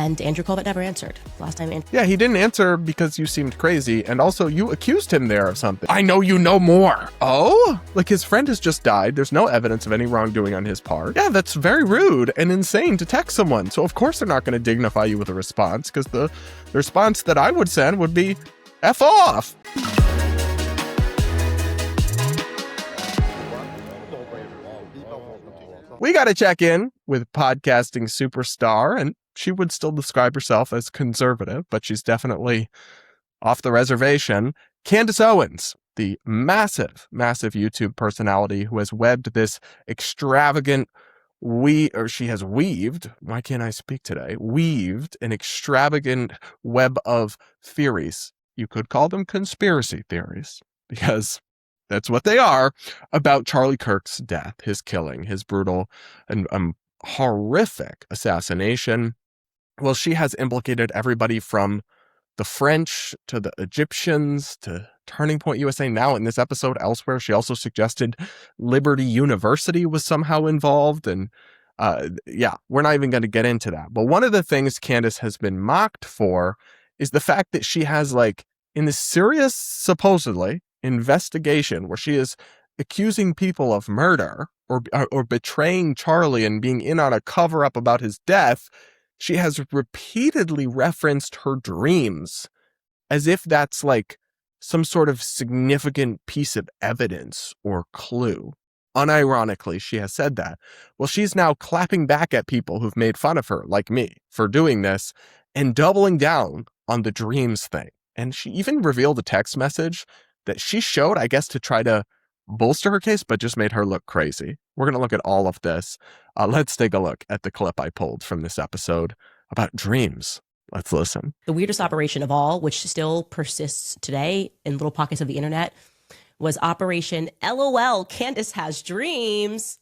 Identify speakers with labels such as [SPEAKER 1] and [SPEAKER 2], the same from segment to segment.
[SPEAKER 1] And Andrew Colbert never answered. Last time
[SPEAKER 2] Yeah, he didn't answer because you seemed crazy, and also you accused him there of something. I know you know more. Oh? Like his friend has just died. There's no evidence of any wrongdoing on his part. Yeah, that's very rude and insane to text someone. So of course they're not going to dignify you with a response, because the response that I would send would be, F off. We got to check in with podcasting superstar, and she would still describe herself as conservative, but she's definitely off the reservation. Candace Owens, the massive YouTube personality who has webbed this extravagant she has weaved, why can't I speak today? Weaved an extravagant web of theories. You could call them conspiracy theories, because that's what they are, about Charlie Kirk's death, his killing, his brutal and horrific assassination. Well, she has implicated everybody from the French to the Egyptians to Turning Point USA. Now in this episode, elsewhere, she also suggested Liberty University was somehow involved. And yeah, we're not even going to get into that. But one of the things Candace has been mocked for is the fact that she has, like, in this serious, supposedly, investigation where she is accusing people of murder or betraying Charlie and being in on a cover-up about his death, she has repeatedly referenced her dreams as if that's like some sort of significant piece of evidence or clue. Unironically, she has said that. Well, she's now clapping back at people who've made fun of her, like me, for doing this, and doubling down on the dreams thing. And she even revealed a text message that she showed, I guess, to try to bolster her case, but just made her look crazy. We're going to look at all of this. Let's take a look at the clip I pulled from this episode about dreams. Let's listen.
[SPEAKER 1] The weirdest operation of all, which still persists today in little pockets of the internet, was Operation LOL. Candace has dreams.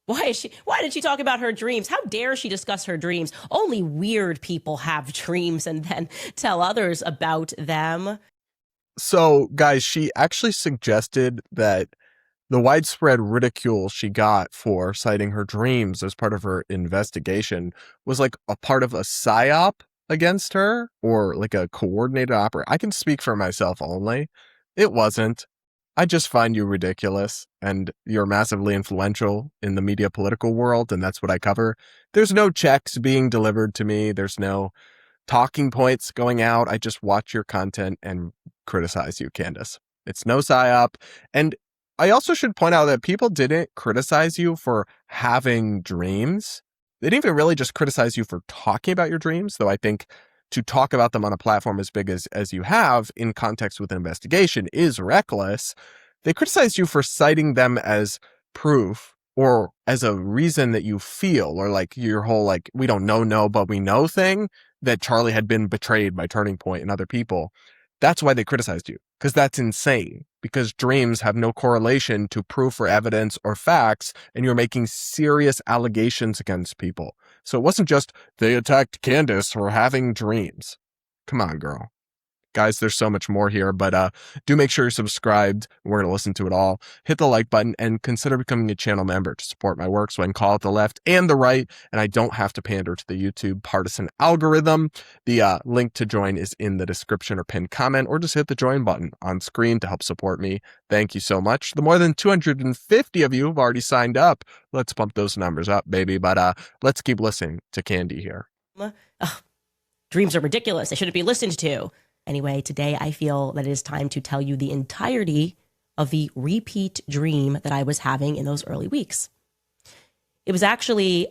[SPEAKER 1] Why did she talk about her dreams? How dare she discuss her dreams? Only weird people have dreams and then tell others about them.
[SPEAKER 2] So, guys, she actually suggested that the widespread ridicule she got for citing her dreams as part of her investigation was like a part of a psyop against her, or like a coordinated operation. I can speak for myself only. It wasn't. I just find you ridiculous, and you're massively influential in the media political world, and that's what I cover. There's no checks being delivered to me. There's no talking points going out. I just watch your content and criticize you, Candace. It's no psyop. And I also should point out that people didn't criticize you for having dreams. They didn't even really just criticize you for talking about your dreams, though I think to talk about them on a platform as big as you have in context with an investigation is reckless. They criticized you for citing them as proof or as a reason that you feel, or like your whole, like, we don't know, but we know thing, that Charlie had been betrayed by Turning Point and other people. That's why they criticized you, because that's insane, because dreams have no correlation to proof or evidence or facts, and you're making serious allegations against people. So it wasn't just they attacked Candace for having dreams. Come on, girl. Guys, there's so much more here, but do make sure you're subscribed. We're going to listen to it all. Hit the like button and consider becoming a channel member to support my work so I can call out the left and the right, and I don't have to pander to the YouTube partisan algorithm. The link to join is in the description or pinned comment, or just hit the join button on screen to help support me. Thank you so much. The more than 250 of you have already signed up. Let's bump those numbers up, baby. But let's keep listening to Candy here.
[SPEAKER 1] Dreams are ridiculous. They shouldn't be listened to. Anyway, today I feel that it is time to tell you the entirety of the repeat dream that I was having in those early weeks. It was actually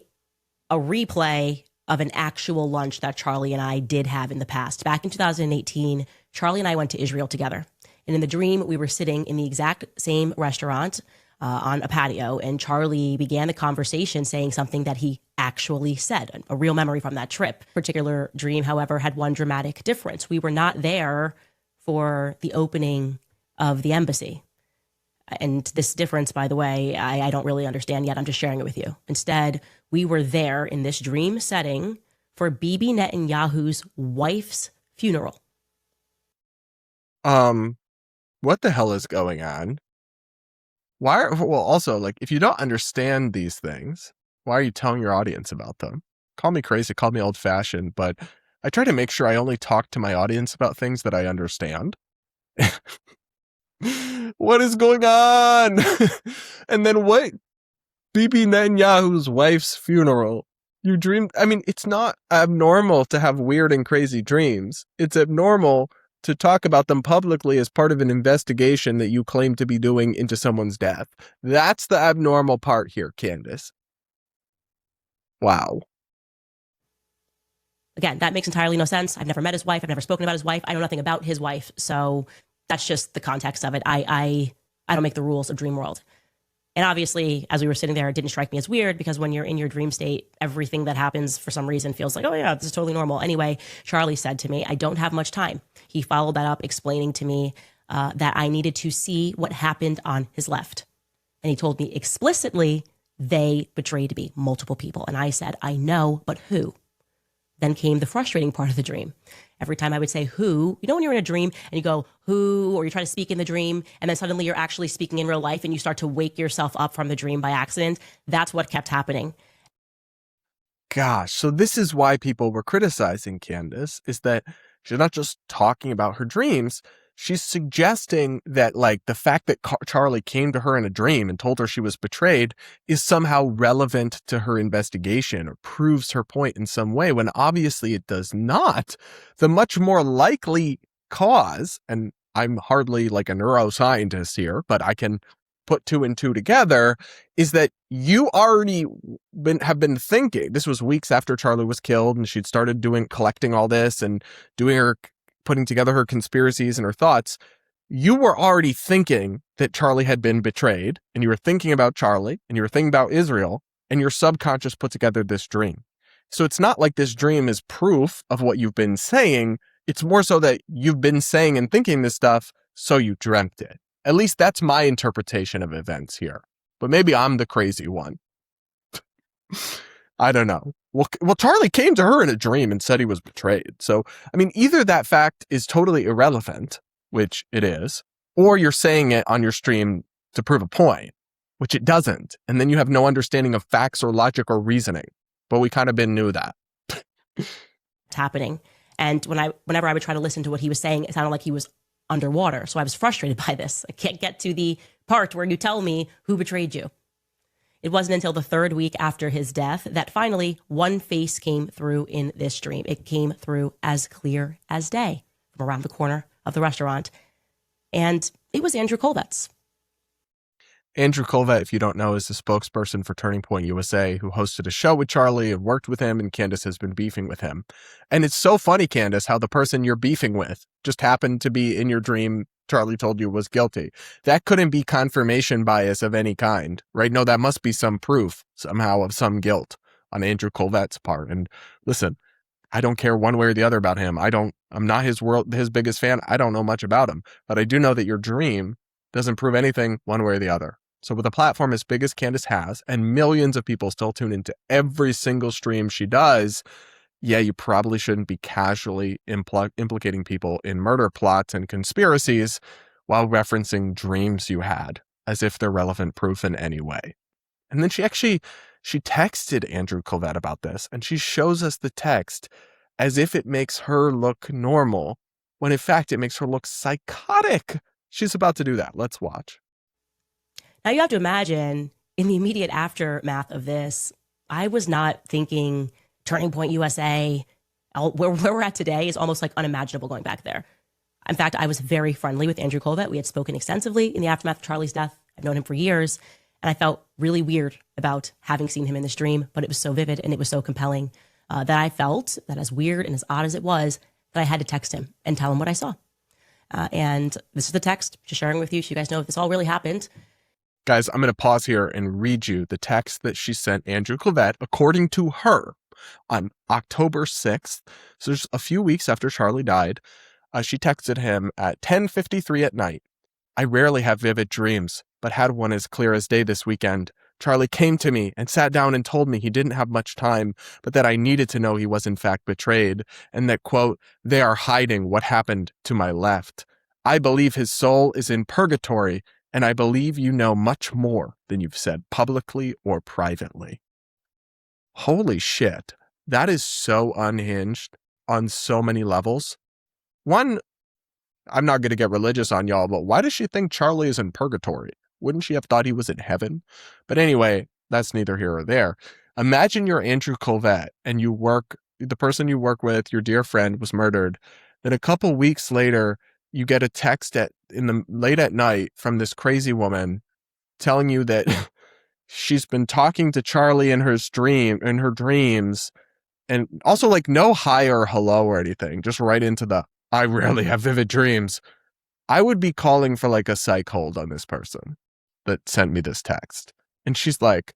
[SPEAKER 1] a replay of an actual lunch that Charlie and I did have in the past. Back in 2018, Charlie and I went to Israel together. And in the dream, we were sitting in the exact same restaurant on a patio, and Charlie began the conversation saying something that he actually said, a real memory from that trip. Particular dream, however, had one dramatic difference. We were not there for the opening of the embassy. And this difference, by the way, I don't really understand yet. I'm just sharing it with you. Instead, we were there in this dream setting for Bibi Netanyahu's wife's funeral.
[SPEAKER 2] What the hell is going on? Well, also, like, if you don't understand these things, why are you telling your audience about them? call me crazy, call me old-fashioned, but I try to make sure I only talk to my audience about things that I understand. What is going on? And then what? Bibi Netanyahu's wife's funeral. You dreamed. I mean, it's not abnormal to have weird and crazy dreams. It's abnormal to talk about them publicly as part of an investigation that you claim to be doing into someone's death. That's the abnormal part here, Candace. Wow.
[SPEAKER 1] Again, that makes entirely no sense. I've never met his wife. I've never spoken about his wife. I know nothing about his wife. So that's just the context of it. I don't make the rules of dream world. And obviously, as we were sitting there, it didn't strike me as weird because when you're in your dream state, everything that happens for some reason feels like, oh yeah, this is totally normal. Anyway, Charlie said to me, I don't have much time. He followed that up explaining to me that I needed to see what happened on his left. And he told me explicitly, they betrayed me, multiple people. And I said, I know, but who? Then came the frustrating part of the dream. Every time I would say who, you know, when you're in a dream and you go who, or you try to speak in the dream, and then suddenly you're actually speaking in real life and you start to wake yourself up from the dream by accident. That's what kept happening.
[SPEAKER 2] Gosh, so this is why people were criticizing Candace, is that she's not just talking about her dreams. She's suggesting that, like, the fact that Charlie came to her in a dream and told her she was betrayed is somehow relevant to her investigation or proves her point in some way, when obviously it does not. The much more likely cause, and I'm hardly like a neuroscientist here, but I can put two and two together, is that you already have been thinking. This was weeks after Charlie was killed, and she'd started collecting all this and putting together her conspiracies and her thoughts. You were already thinking that Charlie had been betrayed, and you were thinking about Charlie, and you were thinking about Israel, and your subconscious put together this dream. So it's not like this dream is proof of what you've been saying. It's more so that you've been saying and thinking this stuff, so you dreamt it. At least that's my interpretation of events here. But maybe I'm the crazy one. I don't know. Well, Charlie came to her in a dream and said he was betrayed. So, I mean, either that fact is totally irrelevant, which it is, or you're saying it on your stream to prove a point, which it doesn't. And then you have no understanding of facts or logic or reasoning. But we kind of knew that.
[SPEAKER 1] It's happening. And whenever I would try to listen to what he was saying, it sounded like he was underwater. So I was frustrated by this. I can't get to the part where you tell me who betrayed you. It wasn't until the third week after his death that finally one face came through in this dream. It came through as clear as day from around the corner of the restaurant. And it was Andrew Colvet's.
[SPEAKER 2] Andrew Colvet, if you don't know, is the spokesperson for Turning Point USA, who hosted a show with Charlie and worked with him, and Candace has been beefing with him. And it's so funny, Candace, how the person you're beefing with just happened to be in your dream Charlie told you was guilty. That couldn't be confirmation bias of any kind, right? No, that must be some proof somehow of some guilt on Andrew Colvet's part. And listen, I don't care one way or the other about him. I'm not his biggest fan. I don't know much about him, but I do know that your dream doesn't prove anything one way or the other. So with a platform as big as Candace has, and millions of people still tune into every single stream she does, yeah, you probably shouldn't be casually implicating people in murder plots and conspiracies while referencing dreams you had, as if they're relevant proof in any way. And then she texted Andrew Colvet about this, and she shows us the text as if it makes her look normal, when in fact it makes her look psychotic. She's about to do that. Let's watch.
[SPEAKER 1] Now you have to imagine, in the immediate aftermath of this, I was not thinking Turning Point USA. Where we're at today is almost like unimaginable going back there. In fact, I was very friendly with Andrew Colvet. We had spoken extensively in the aftermath of Charlie's death. I've known him for years, and I felt really weird about having seen him in this dream, but it was so vivid and it was so compelling that I felt that, as weird and as odd as it was, that I had to text him and tell him what I saw. And this is the text, just sharing with you so you guys know if this all really happened.
[SPEAKER 2] Guys, I'm going to pause here and read you the text that she sent Andrew Colvet, according to her, on October 6th. So just a few weeks after Charlie died, she texted him at 10:53 at night. I rarely have vivid dreams, but had one as clear as day this weekend. Charlie came to me and sat down and told me he didn't have much time, but that I needed to know he was in fact betrayed, and that, quote, they are hiding what happened to my left. I believe his soul is in purgatory, and I believe you know much more than you've said publicly or privately. Holy shit. That is so unhinged on so many levels. One, I'm not going to get religious on y'all, but why does she think Charlie is in purgatory? Wouldn't she have thought he was in heaven? But anyway, that's neither here or there. Imagine you're Andrew Colvett and the person you work with, your dear friend, was murdered. Then a couple weeks later, you get a text late at night from this crazy woman telling you that she's been talking to Charlie in her dreams, and also like no hi or hello or anything, just right into the I rarely have vivid dreams. I would be calling for like a psych hold on this person that sent me this text. And she's like,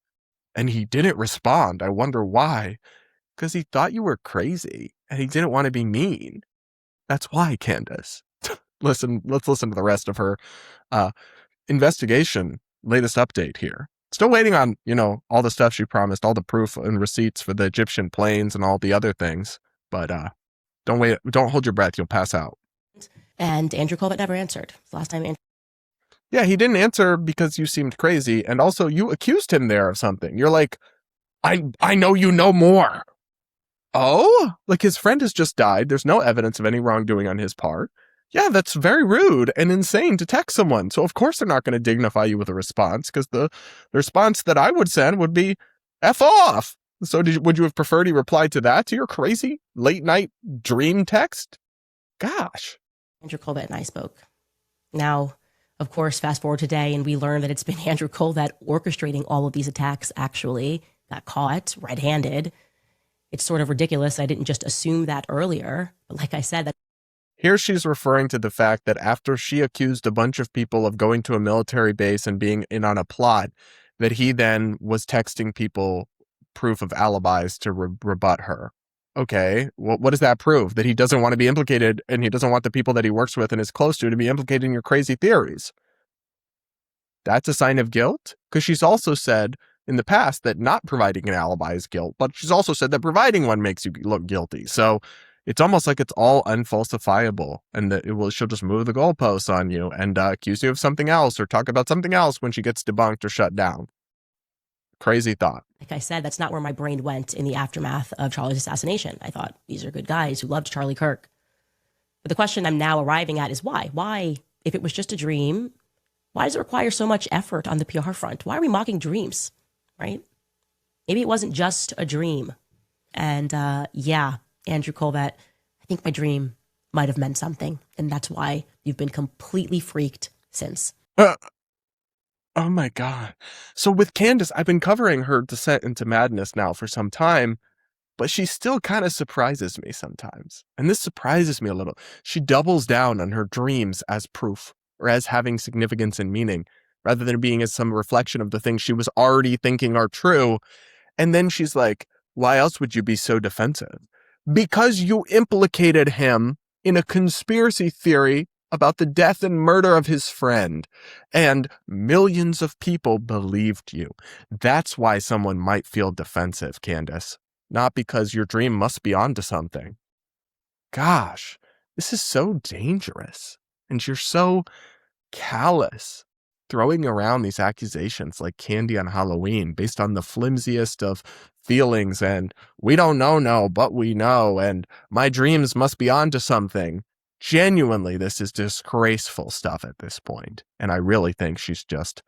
[SPEAKER 2] and he didn't respond. I wonder why. Because he thought you were crazy and he didn't want to be mean. That's why, Candace. Let's listen to the rest of her investigation. Latest update here. Still waiting on, all the stuff she promised, all the proof and receipts for the Egyptian planes and all the other things. But don't hold your breath. You'll pass out.
[SPEAKER 1] And Andrew Colvett never answered. It's the last time
[SPEAKER 2] Yeah, he didn't answer because you seemed crazy. And also you accused him there of something. You're like, I know you know more. Oh, like his friend has just died. There's no evidence of any wrongdoing on his part. Yeah, that's very rude and insane to text someone. So of course they're not going to dignify you with a response, because the response that I would send would be F off. So would you have preferred he replied to that, to your crazy late night dream text? Gosh.
[SPEAKER 1] Andrew Colvett and I spoke. Now, of course, fast forward today and we learn that it's been Andrew Colvett orchestrating all of these attacks, actually got caught red-handed. It's sort of ridiculous. I didn't just assume that earlier. But like I said, that
[SPEAKER 2] here she's referring to the fact that after she accused a bunch of people of going to a military base and being in on a plot, that he then was texting people proof of alibis to rebut her. Okay, well, what does that prove? That he doesn't want to be implicated, and he doesn't want the people that he works with and is close to be implicated in your crazy theories. That's a sign of guilt? Because she's also said in the past that not providing an alibi is guilt, but she's also said that providing one makes you look guilty. So it's almost like it's all unfalsifiable, and that she'll just move the goalposts on you and accuse you of something else or talk about something else when she gets debunked or shut down. Crazy thought.
[SPEAKER 1] Like I said, that's not where my brain went in the aftermath of Charlie's assassination. I thought these are good guys who loved Charlie Kirk. But the question I'm now arriving at is why? Why, if it was just a dream, why does it require so much effort on the PR front? Why are we mocking dreams, right? Maybe it wasn't just a dream. And yeah, Andrew Colvett, I think my dream might have meant something. And that's why you've been completely freaked since.
[SPEAKER 2] Oh my God. So with Candace, I've been covering her descent into madness now for some time, but she still kind of surprises me sometimes. And this surprises me a little. She doubles down on her dreams as proof, or as having significance and meaning, rather than being as some reflection of the things she was already thinking are true. And then she's like, why else would you be so defensive? Because you implicated him in a conspiracy theory about the death and murder of his friend, and millions of people believed you. That's why someone might feel defensive, Candace, not because your dream must be onto something. Gosh, this is so dangerous, and you're so callous, throwing around these accusations like candy on Halloween based on the flimsiest of feelings, and we don't know, but we know, and my dreams must be onto something. Genuinely, this is disgraceful stuff at this point, and I really think she's just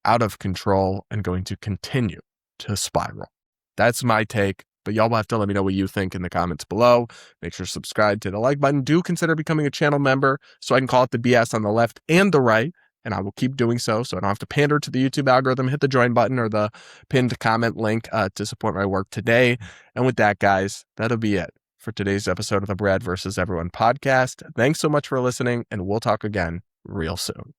[SPEAKER 2] out of control and going to continue to spiral. That's my take, but y'all will have to let me know what you think in the comments below. Make sure to subscribe to the like button. Do consider becoming a channel member so I can call it the BS on the left and the right, and I will keep doing so I don't have to pander to the YouTube algorithm. Hit the join button or the pinned comment link to support my work today. And with that, guys, that'll be it for today's episode of the Brad vs. Everyone podcast. Thanks so much for listening, and we'll talk again real soon.